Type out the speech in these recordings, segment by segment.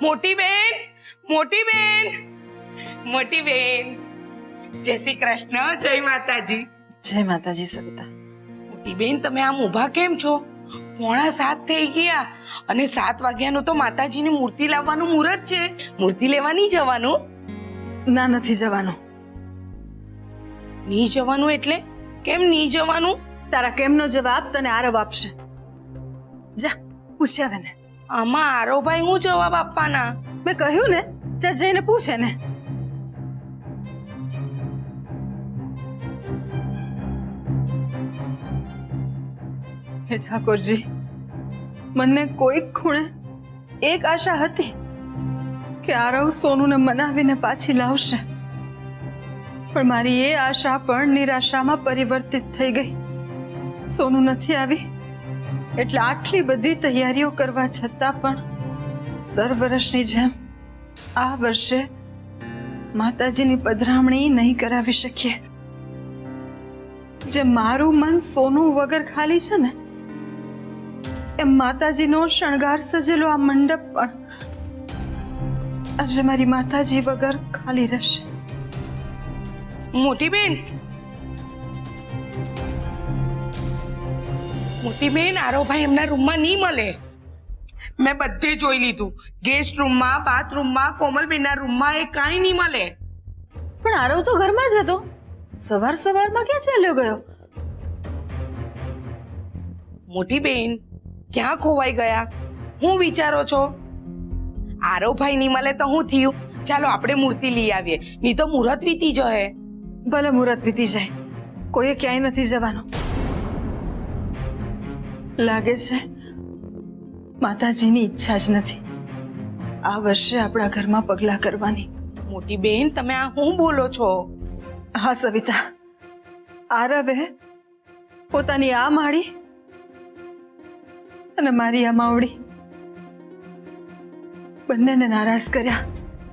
મોટી બેન, મોટી બેન, મોટી બેન, જય શ્રી કૃષ્ણ, જય માતાજી. જય માતાજી સવિતા. મોટી બેન, તમે આમ ઊભા કેમ છો? 6:45 થઈ ગયા અને 7 વાગ્યાનું તો માતાજીની મૂર્તિ લાવવાનું મુહૂર્ત છે. મૂર્તિ લેવા નહીં જવાનું? ના, નથી જવાનું. નહીં જવાનું એટલે કેમ નહીં જવાનું? તારા કેમનો જવાબ તને આરવ આપશે. જા પૂછ્યા ને. આમાં આરોભાઈ હું જવાબ આપવાના? મેં કહ્યું ને, જા જઈને પૂછે ને. હે ઠાકોરજી, મને કોઈક ખૂણે એક આશા હતી કે આરવ સોનુને મનાવીને પાછી લાવશે, પણ મારી એ આશા પણ નિરાશામાં પરિવર્તિત થઈ ગઈ. સોનુ નથી આવી એટલે આટલી બધી તૈયારીઓ કરવા છતાં પણ દર વર્ષની જેમ આ વર્ષે માતાજીની પધરામણી નહીં કરાવી શકીએ. જે મારું મન સોનુ વગર ખાલી છે ને, એમ માતાજીનો શણગાર સજેલો આ મંડપ પણ આજે મારી માતાજી વગર ખાલી રહેશે. મોટી બેન, મોટી બેન, આરોભાઈ એમના રૂમમાં નહીં મળે. મેં બધે જોઈ લીધું, ગેસ્ટ રૂમમાં, બાથરૂમમાં, કોમલબેનના રૂમમાં, એ કાંઈ નહીં મળે. પણ આરવ તો ઘરમાં જ હતો. સવારમાં ક્યાં ચાલ્યો ગયો? મોટી બેન, ક્યાં ખોવાઈ ગયા? હું વિચારો છો? આરોભાઈ નહીં મળે તો હું થયું? ચાલો આપણે મૂર્તિ લઈ આવીએ, નહીં તો મુહૂર્ત વીતી જશે. ભલે મુહૂર્ત વીતી જાય, કોઈએ ક્યાંય નથી જવાનું. લાગે છે માતાજીની ઈચ્છા જ નથી આ વર્ષે આપણા ઘરમાં પગલા કરવાની. મોટી બેન, તમે આ શું બોલો છો? હા સવિતા, આરવે પોતાની આ માળી અને મારી આ માવડી બંનેને નારાજ કર્યા.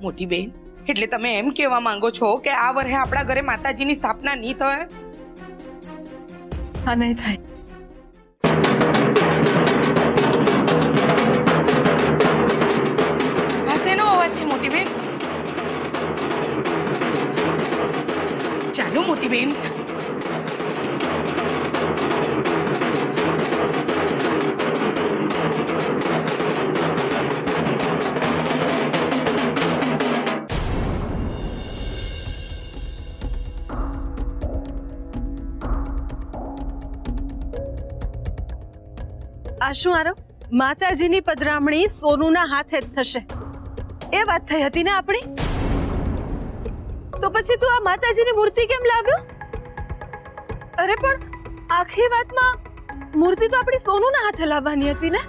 મોટી બેન, એટલે તમે એમ કહેવા માંગો છો કે આ વર્ષે આપણા ઘરે માતાજીની સ્થાપના નહીં થાય? હા, નહીં થાય. આ શેનો અવાજ છે મોટી બેન? ચાલો મોટી બેન. આ શું આરવ? માતાજીની પધરામણી સોનુના હાથે જ થશે એ વાત થઈ હતી ને આપણી? તો પછી તું આ માતાજીની મૂર્તિ કેમ લાવ્યો? અરે પણ આખી વાતમાં મૂર્તિ તો આપણી સોનુના હાથે લાવવાની હતી ને?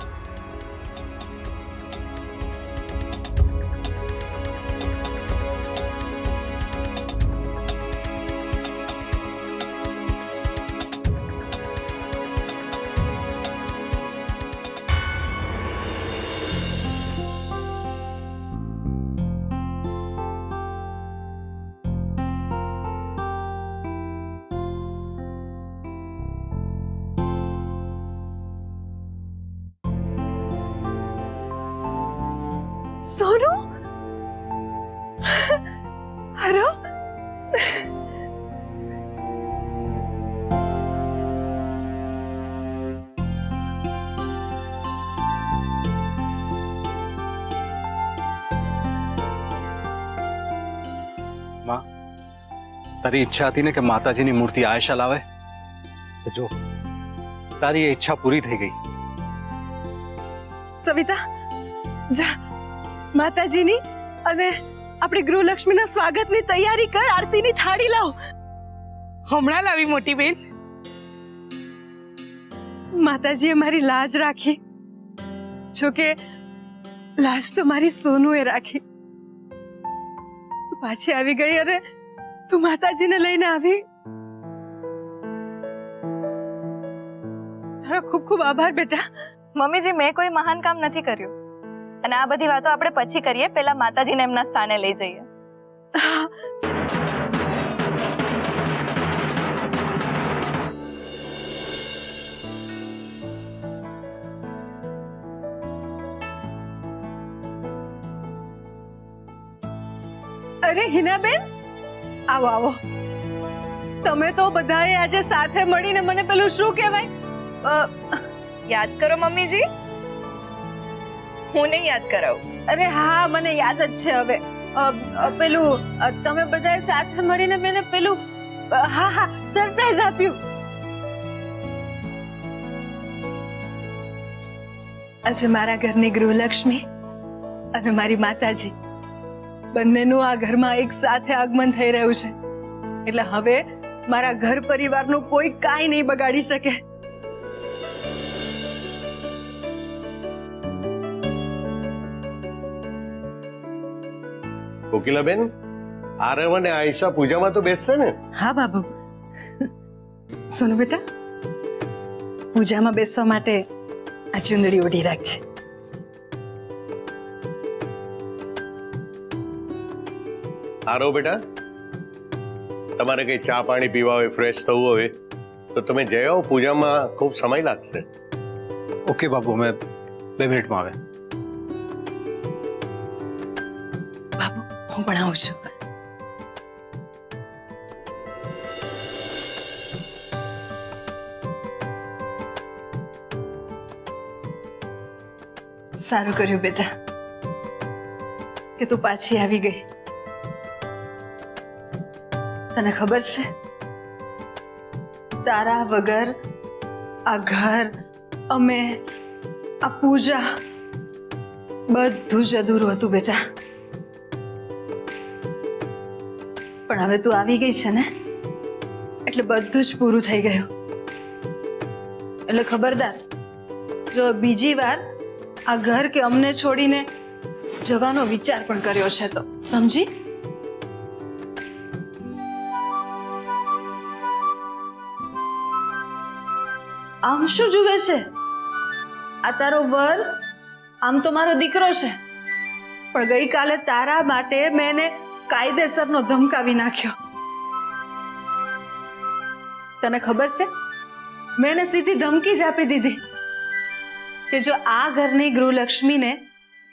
સોનુ, હરો, માં, તારી ઈચ્છા હતી ને કે માતાજીની મૂર્તિ આયશા લાવે, તો જો તારી એ ઈચ્છા પૂરી થઈ ગઈ. સવિતા, જા માતાજીની અને આપણી ગૃહલક્ષ્મીના સ્વાગતની તૈયારી કર. આરતીની થાળી લાવ. હમણાં લાવી મોટી બેન. માતાજીએ મારી લાજ રાખી, જોકે લાજ તો મારી સોનુએ રાખી. તું પાછી આવી ગઈ અને તું માતાજીને લઈને આવી. તારો ખૂબ ખૂબ આભાર બેટા. મમ્મીજી, મેં કોઈ મહાન કામ નથી કર્યું અને આ બધી વાતો આપણે પછી કરીએ. પહેલા માતાજીને એમના સ્થાને લઈ જઈએ. અરે હિનાબેન, આવો આવો. તમે તો બધાએ આજે સાથે મળીને મને પેલું શું કહેવાય યાદ કરો મમ્મીજી. હું નહીં યાદ કરાવું. અરે હા, મને યાદ જ છે હવે. પેલું તમે બધાએ સાથે મળીને મને પેલું હા હા સરપ્રાઈઝ આપ્યું. આજે મારા ઘરની ગૃહલક્ષ્મી અને મારી માતાજી બંનેનું આ ઘરમાં એક સાથે આગમન થઈ રહ્યું છે. એટલે હવે મારા ઘર પરિવારનું કોઈ કાંઈ નહીં બગાડી શકે. કોકિલાબેન, આરવ અને આયશા પૂજામાં તો બેસશે ને? હા બાબુ. સોનુ બેટા, પૂજામાં બેસવા માટે આ ચુંદડી ઓઢી રાખજે. આરવ બેટા, તમારે કઈ ચા પાણી પીવા હોય, ફ્રેશ થવું હોય તો તમે જઈ આવો. પૂજામાં ખૂબ સમય લાગશે. ઓકે બાપુ, અમે 2 મિનિટમાં આવે. બાબુ, હું પણ આવું છું. સારું કર્યું બેટા કે તું પાછી આવી ગઈ. તને ખબર છે, તારા વગર આ ઘર, અમે, આ પૂજા બધું જ અધૂરું હતું બેટા. પણ હવે તું આવી ગઈ છે ને, એટલે બધું જ પૂરું થઈ ગયું. એટલે ખબરદાર, જો બીજી વાર આ ઘર કે અમને છોડીને જવાનો વિચાર પણ કર્યો છે તો સમજી. આમ શું જુએ છે? આ તારો વર, આમ તો મારો દીકરો છે, પણ ગઈકાલે તારા માટે મેં એને કાયદેસરનો ધમકાવી નાખ્યો. તને ખબર છે, મેં એને સીધી ધમકી જ આપી દીધી કે જો આ ઘરની ગૃહલક્ષ્મીને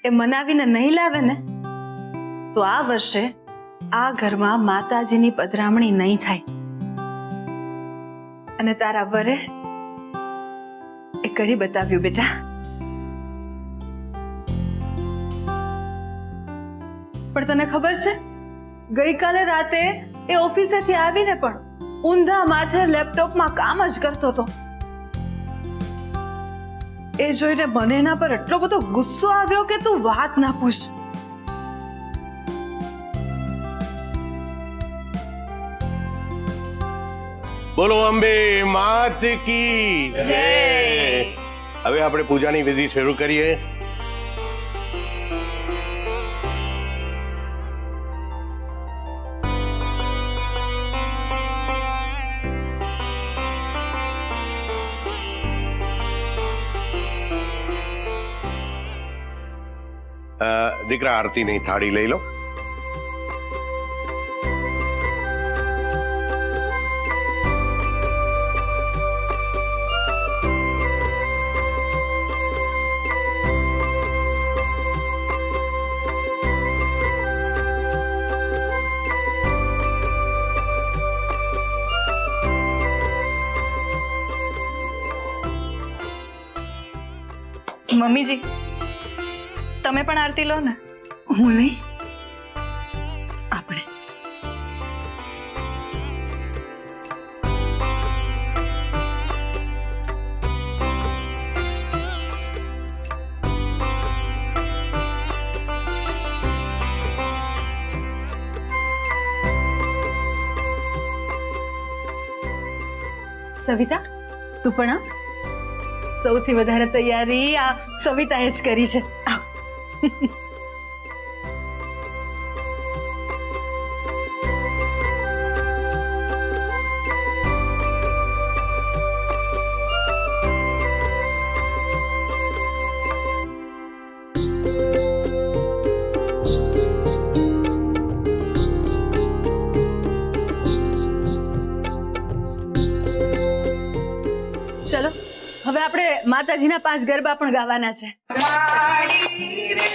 એ મનાવીને નહીં લાવે ને તો આ વર્ષે આ ઘરમાં માતાજીની પધરામણી નહીં થાય. અને તારા વરે એ કરી બતાવ્યું બેટા. પણ તને ખબર છે, ગઈકાલે રાતે એ ઓફિસેથી આવીને પણ ઊંધા માથે લેપટોપમાં કામ જ કરતો હતો. એ જોઈને મને એના પર એટલો બધો ગુસ્સો આવ્યો કે તું વાત ના પૂછ. બોલો અંબે માત કી જય. હવે આપણે પૂજાની વિધિ શરૂ કરીએ. દીકરા, આરતીની થાળી લઈ લો. મમ્મીજી, તમે પણ આરતી લો ને. હું નહીં, આપણે. સવિતા, તું પણ આવ. સૌથી વધારે તૈયારી આ સવિતાએ જ કરી છે. આવ. ચલો, હવે આપણે માતાજીના 5 ગરબા પણ ગાવાના છે. માડી રે